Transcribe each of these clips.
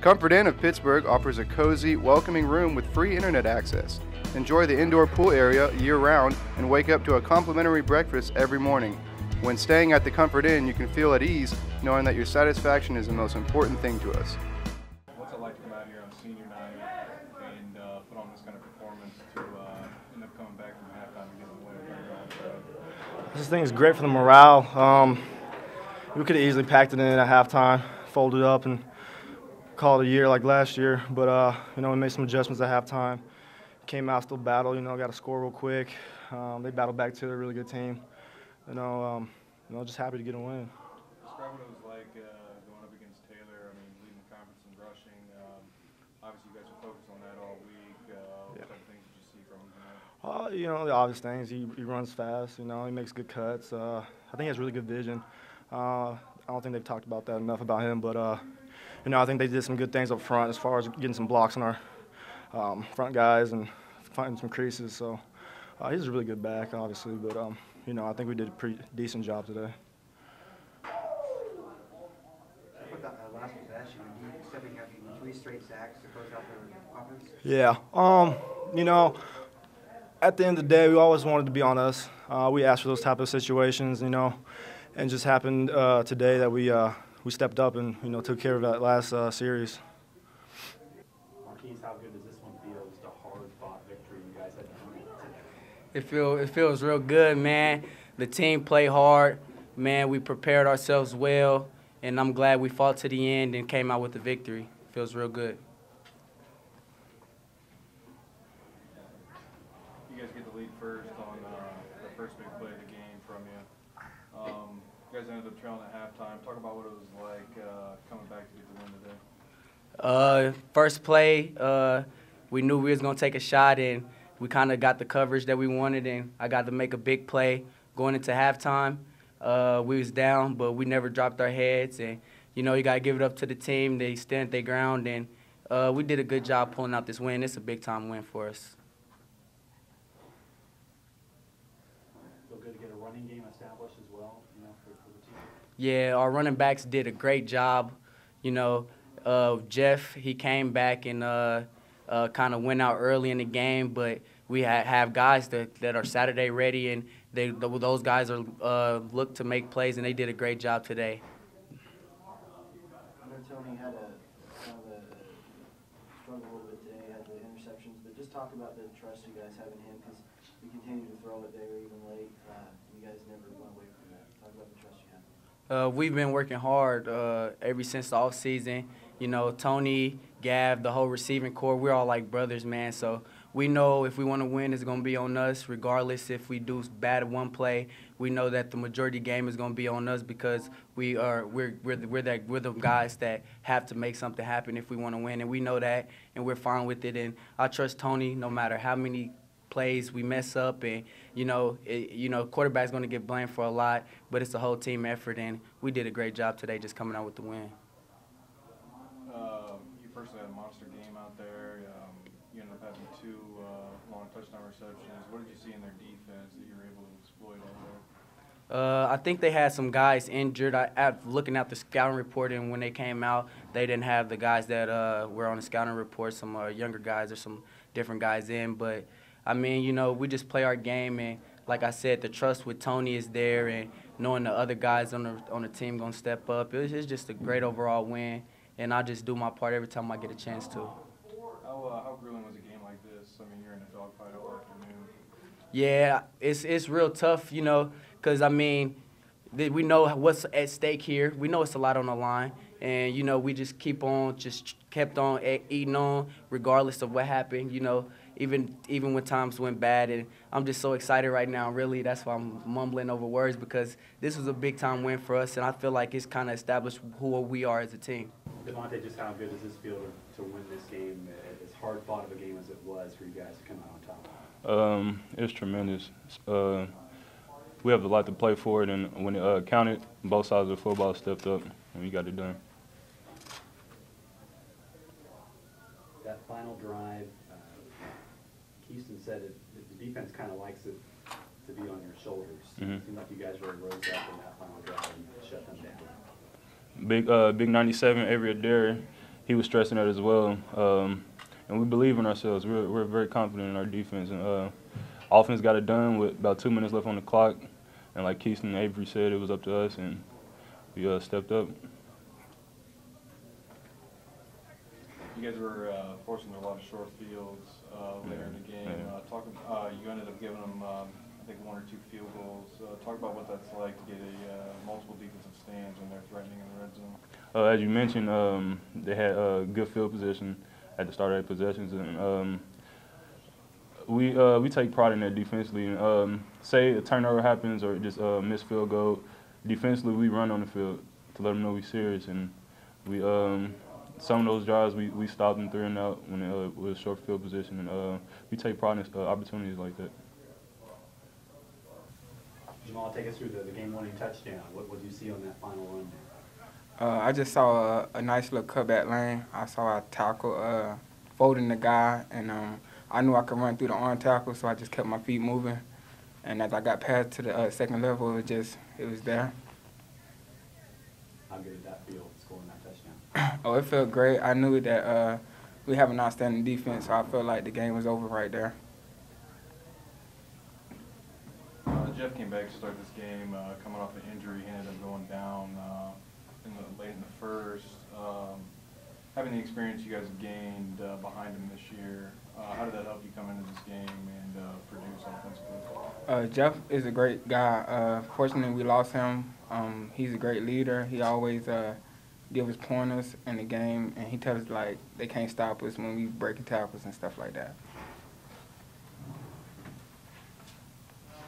Comfort Inn of Pittsburgh offers a cozy, welcoming room with free internet access. Enjoy the indoor pool area year-round and wake up to a complimentary breakfast every morning. When staying at the Comfort Inn, you can feel at ease knowing that your satisfaction is the most important thing to us. What's it like to come out here on senior night and put on this kind of performance to end up coming back from halftime and getting away? This thing is great for the morale. We could have easily packed it in at halftime, folded up, and called it a year like last year. But, we made some adjustments at halftime. Came out, still battled, got a score real quick. They battled back to a really good team. Just happy to get a win. Describe what it was like going up against Taylor. Leading the conference in rushing. Obviously, you guys are focused on that all week. What type of things did you see from him tonight? The obvious things. He runs fast. He makes good cuts. I think he has really good vision. I don't think they've talked about that enough about him, but I think they did some good things up front as far as getting some blocks on our front guys and finding some creases. So he's a really good back, obviously, but I think we did a pretty decent job today. Last possession, stepping up 3 straight sacks to close out their offense? Yeah. At the end of the day, we always wanted to be on us. We asked for those type of situations, and just happened today that we stepped up and took care of that last series. Marquise, how good does this one feel? Just a hard-fought victory you guys had today. It feels real good, man. The team played hard, man. We prepared ourselves well, and I'm glad we fought to the end and came out with the victory. Feels real good. You guys get the lead first on the first big play of the game from you. You guys ended up trailing at halftime. Talk about what it was like coming back to get the win today. First play, we knew we was going to take a shot, and we kind of got the coverage that we wanted, and I got to make a big play going into halftime. We was down, but we never dropped our heads, and, you got to give it up to the team. They stand their ground, and we did a good job pulling out this win. It's a big-time win for us. Feel good to get a running game established as well, for the team? Yeah, our running backs did a great job. Jeff, he came back and kind of went out early in the game, but we have guys that are Saturday ready, and those guys are look to make plays, and they did a great job today. I know Tony had a struggle a little bit today, had the interceptions, but just talk about the trust you guys have in him, because we continue to throw it there even late. You guys never went away from that. Talk about the trust you have. We've been working hard ever since the offseason. Tony, Gav, the whole receiving core, we're all like brothers, man. So we know if we want to win, it's going to be on us, regardless if we do bad at one play. We know that the majority game is going to be on us because we're the guys that have to make something happen if we want to win, and we know that, and we're fine with it. And I trust Tony no matter how many plays we mess up, and quarterback's going to get blamed for a lot, but it's a whole team effort, and we did a great job today just coming out with the win. You personally had a monster game out there. You ended up having 2 long touchdown receptions. What did you see in their defense that you were able to exploit over there? I think they had some guys injured. Looking at the scouting report, and when they came out, they didn't have the guys that were on the scouting report, some younger guys or some different guys in, but we just play our game, and like I said, the trust with Tony is there, and knowing the other guys on the team going to step up. It's just a great overall win, and I just do my part every time I get a chance to. How grueling was a game like this? You're in a dogfight all afternoon. Yeah, it's real tough, because, we know what's at stake here. We know it's a lot on the line, and, we just kept on eating on regardless of what happened, even when times went bad. And I'm just so excited right now, really. That's why I'm mumbling over words, because this was a big-time win for us, and I feel like it's kind of established who we are as a team. Devontae, just how good does this feel to win this game, as hard-fought of a game as it was for you guys to come out on top? It's tremendous. We have a lot to play for it, and when it counted, both sides of the football stepped up, and we got it done. That final drive, Keeston said the defense kind of likes it to be on your shoulders. Mm-hmm. It seemed like you guys really rose up in that final drive and shut them down. Big 97 every Adair. he was stressing that as well. And we believe in ourselves. We're very confident in our defense. And offense got it done with about 2 minutes left on the clock. And like Keeston and Avery said, it was up to us, and we stepped up. You guys were forcing a lot of short fields later in the game. You ended up giving them, I think, 1 or 2 field goals. Talk about what that's like to get multiple defensive stands when they're threatening in the red zone. As you mentioned, they had good field position at the start of their possessions, and we take pride in that defensively. Say a turnover happens or just a missed field goal, defensively we run on the field to let them know we're serious, and we some of those drives we stopped them 3 and out when it was short field position, and we take pride in opportunities like that. Jamal, take us through the game-winning touchdown. What did you see on that final run there? I just saw a nice little cutback lane. I saw a tackle folding the guy, and I knew I could run through the arm tackle, so I just kept my feet moving. And as I got past to the second level, it was there. How good did that feel, scoring that touchdown? Oh, it felt great. I knew that we have an outstanding defense, so I felt like the game was over right there. Jeff came back to start this game, coming off an injury. He ended up going down late in the first. Having the experience you guys have gained behind him this year, how did that help you come into this game and produce offensively? Jeff is a great guy. Fortunately, we lost him. He's a great leader. He always gives us pointers in the game, and he tells us, like, they can't stop us when we breaking tackles and stuff like that.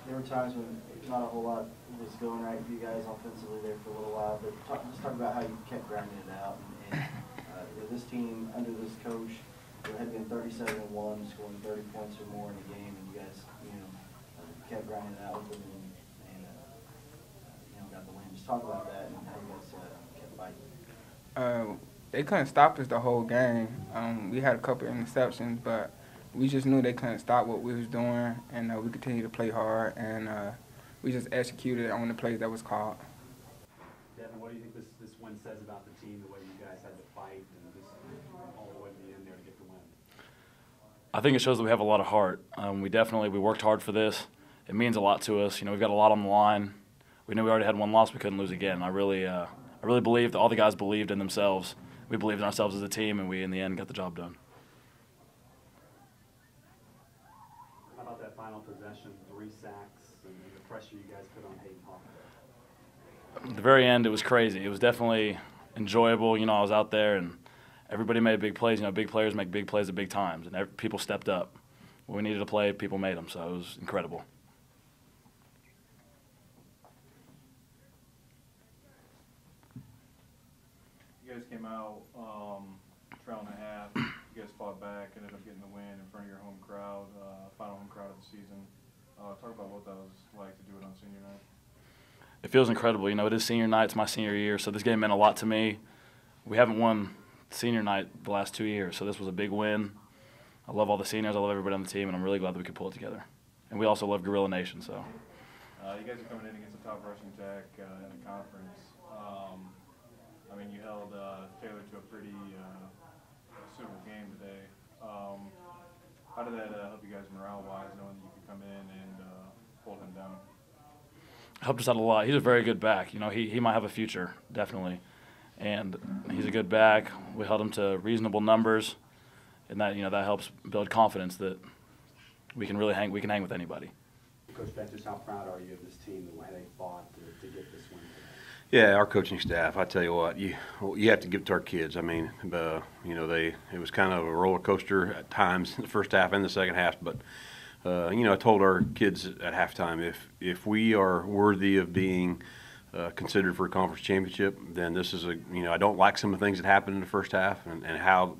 There were times when not a whole lot was going right for you guys offensively there for a little while, but just talk about how you kept grinding it out. And this team, under this coach, had been 37-1, scoring 30 points or more in a game, and you guys, kept grinding it out with them and got the win. Just talk about that and how you guys kept fighting. They couldn't stop us the whole game. We had a couple of interceptions, but we just knew they couldn't stop what we was doing, and we continued to play hard, and we just executed on the plays that was called. Deaven, what do you think this win says about the team, the way you guys had to fight and just all the way to the end there to get the win? I think it shows that we have a lot of heart. We worked hard for this. It means a lot to us. We've got a lot on the line. We knew we already had one loss. We couldn't lose again. I really believed, all the guys believed in themselves. We believed in ourselves as a team, and we, in the end, got the job done. How about that final possession, 3 sacks, and the pressure you guys put on Hayden Hawk? At the very end, it was crazy. It was definitely enjoyable. I was out there, and everybody made big plays. Big players make big plays at big times, and people stepped up. When we needed to play, people made them, so it was incredible. You guys came out trailing a half. You guys fought back, ended up getting the win in front of your home crowd, final home crowd of the season. Talk about what that was like to do it on senior night. It feels incredible. It is senior night. It's my senior year, so this game meant a lot to me. We haven't won senior night the last 2 years, so this was a big win. I love all the seniors. I love everybody on the team, and I'm really glad that we could pull it together. And we also love Gorilla Nation. So. You guys are coming in against the top rushing attack in the conference. You held Taylor to a pretty suitable game today. How did that help you guys morale-wise, knowing that you could come in and hold him down? Helped us out a lot. He's a very good back. He might have a future, definitely. And he's a good back. We held him to reasonable numbers, and that that helps build confidence that we can really hang with anybody. Coach Beck, just how proud are you of this team, the way they fought to get this win today? Yeah, our coaching staff. I tell you what, you have to give it to our kids. It was kind of a roller coaster at times in the first half and the second half. But I told our kids at halftime, if we are worthy of being considered for a conference championship, then this is I don't like some of the things that happened in the first half and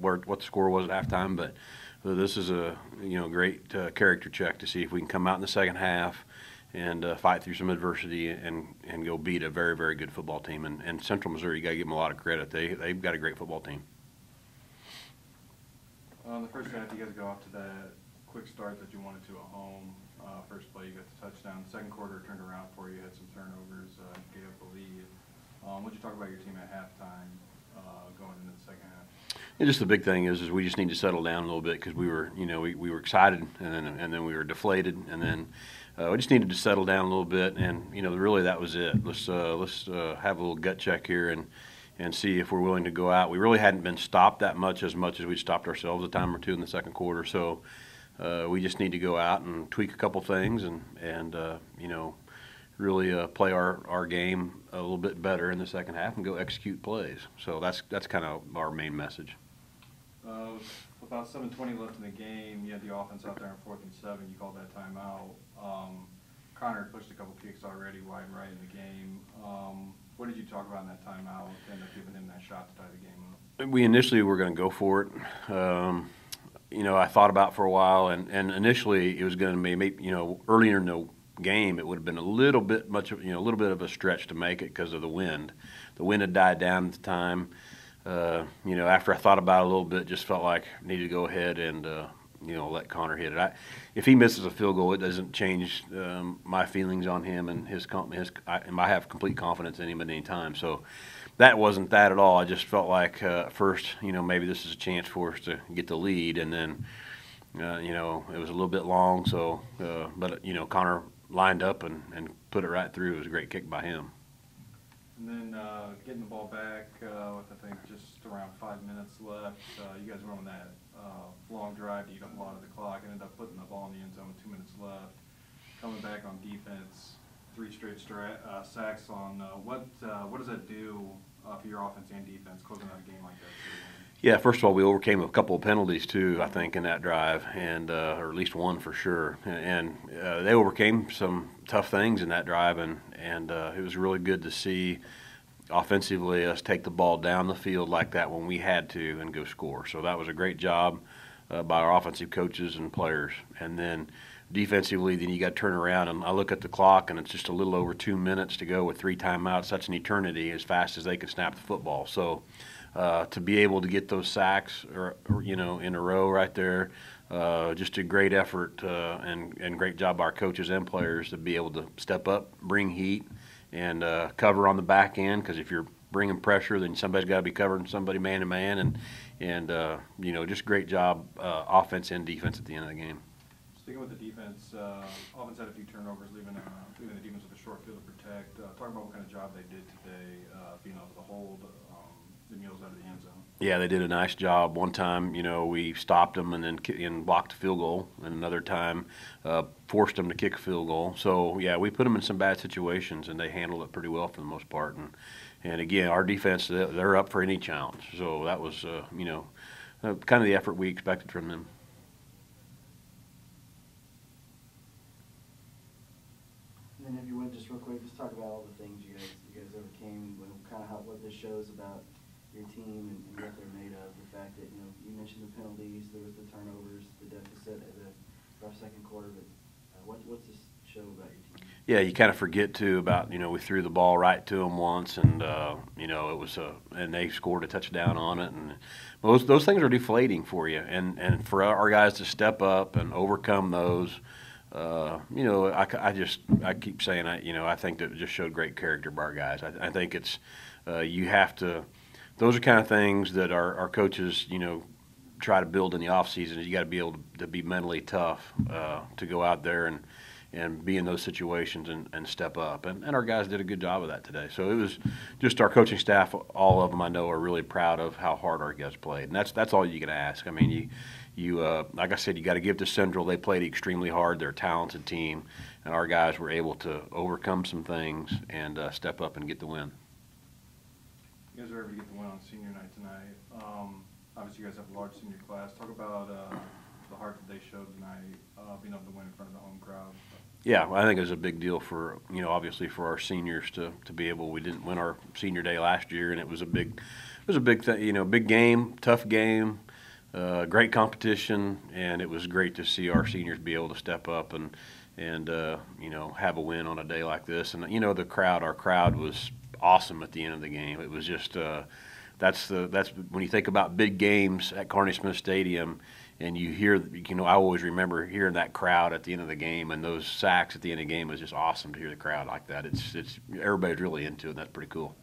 what the score was at halftime, but this is a great character check to see if we can come out in the second half and fight through some adversity and go beat a very, very good football team. And Central Missouri, you got to give them a lot of credit. They've got a great football team. In the first half, you guys got off to that quick start that you wanted to at home. First play, you got the touchdown. Second quarter turned around for you. Had some turnovers, gave up the lead. What did you talk about your team at halftime going into the second half? And just the big thing is we just need to settle down a little bit because we were, we were excited and then we were deflated, and then we just needed to settle down a little bit, and really that was it. Let's have a little gut check here and see if we're willing to go out. We really hadn't been stopped that much as we'd stopped ourselves a time or two in the second quarter, so we just need to go out and tweak a couple things and really play our game a little bit better in the second half and go execute plays. So that's kind of our main message. About 7:20 left in the game, you had the offense out there on 4th and 7. You called that timeout. Connor pushed a couple kicks already wide and right in the game. What did you talk about in that timeout to end up giving him that shot to tie the game up? We initially were going to go for it. I thought about it for a while, and initially it was going to be maybe, earlier in the game it would have been a little bit of a stretch to make it because of the wind. The wind had died down at the time. After I thought about it a little bit, just felt like I needed to go ahead and let Connor hit it. If he misses a field goal, it doesn't change my feelings on him and I have complete confidence in him at any time. So that wasn't that at all. I just felt like first, maybe this is a chance for us to get the lead, and then it was a little bit long. So, but Connor lined up and put it right through. It was a great kick by him. And then getting the ball back with, I think, just around 5 minutes left, you guys went on that long drive to eat up a lot of the clock, ended up putting the ball in the end zone with 2 minutes left. Coming back on defense, 3 straight sacks on what does that do for your offense and defense closing out a game like that? Yeah, first of all, we overcame a couple of penalties too, I think, in that drive, and or at least one for sure. And they overcame some tough things in that drive, and it was really good to see offensively us take the ball down the field like that when we had to and go score. So that was a great job by our offensive coaches and players. And then defensively, then you got to turn around, and I look at the clock, and it's just a little over 2 minutes to go with 3 timeouts. That's an eternity as fast as they can snap the football. So to be able to get those sacks, in a row right there, just a great effort and great job by our coaches and players to be able to step up, bring heat, and cover on the back end. Because if you're bringing pressure, then somebody's got to be covering somebody man to man, and just great job, offense and defense at the end of the game. Sticking with the defense, offense had a few turnovers, leaving the defense with a short field to protect. Talk about what kind of job they did today, being able to hold the Mules out of the end zone. Yeah, they did a nice job. One time, we stopped them and blocked a field goal, and another time forced them to kick a field goal. So, yeah, we put them in some bad situations, and they handled it pretty well for the most part. And again, our defense, they're up for any challenge. So that was, kind of the effort we expected from them. And then if you would, just real quick, just talk about all the things you guys overcame, kind of what this shows about your team and what they're made of. The fact that, you mentioned the penalties, there was the turnovers, the deficit at the rough second quarter, but what's this show about your team? Yeah, you kind of forget too about, we threw the ball right to them once, and it was and they scored a touchdown on it, and those things are deflating for you, and for our guys to step up and overcome those. I keep saying I think that it just showed great character by our guys. I think it's you have to. Those are kind of things that our coaches try to build in the off season. You got to be able to be mentally tough to go out there and be in those situations and step up. And our guys did a good job of that today. So it was just our coaching staff. All of them I know are really proud of how hard our guys played, and that's all you can ask. I mean you like I said, you got to give to Central. They played extremely hard. They're a talented team, and our guys were able to overcome some things and step up and get the win. You guys were able to get the win on senior night tonight. Obviously, you guys have a large senior class. Talk about the heart that they showed tonight, being able to win in front of the home crowd. Yeah, I think it was a big deal for obviously for our seniors to be able. We didn't win our senior day last year, and it was a big thing. Big game, tough game. Great competition, and it was great to see our seniors be able to step up and have a win on a day like this. And our crowd was awesome at the end of the game. It was just that's when you think about big games at Carney Smith Stadium, and you hear I always remember hearing that crowd at the end of the game, and those sacks at the end of the game was just awesome to hear the crowd like that. It's everybody's really into it, and that's pretty cool.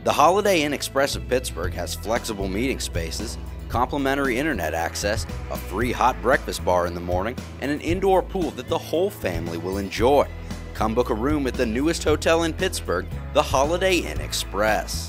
The Holiday Inn Express of Pittsburgh has flexible meeting spaces, complimentary internet access, a free hot breakfast bar in the morning, and an indoor pool that the whole family will enjoy. Come book a room at the newest hotel in Pittsburgh, the Holiday Inn Express.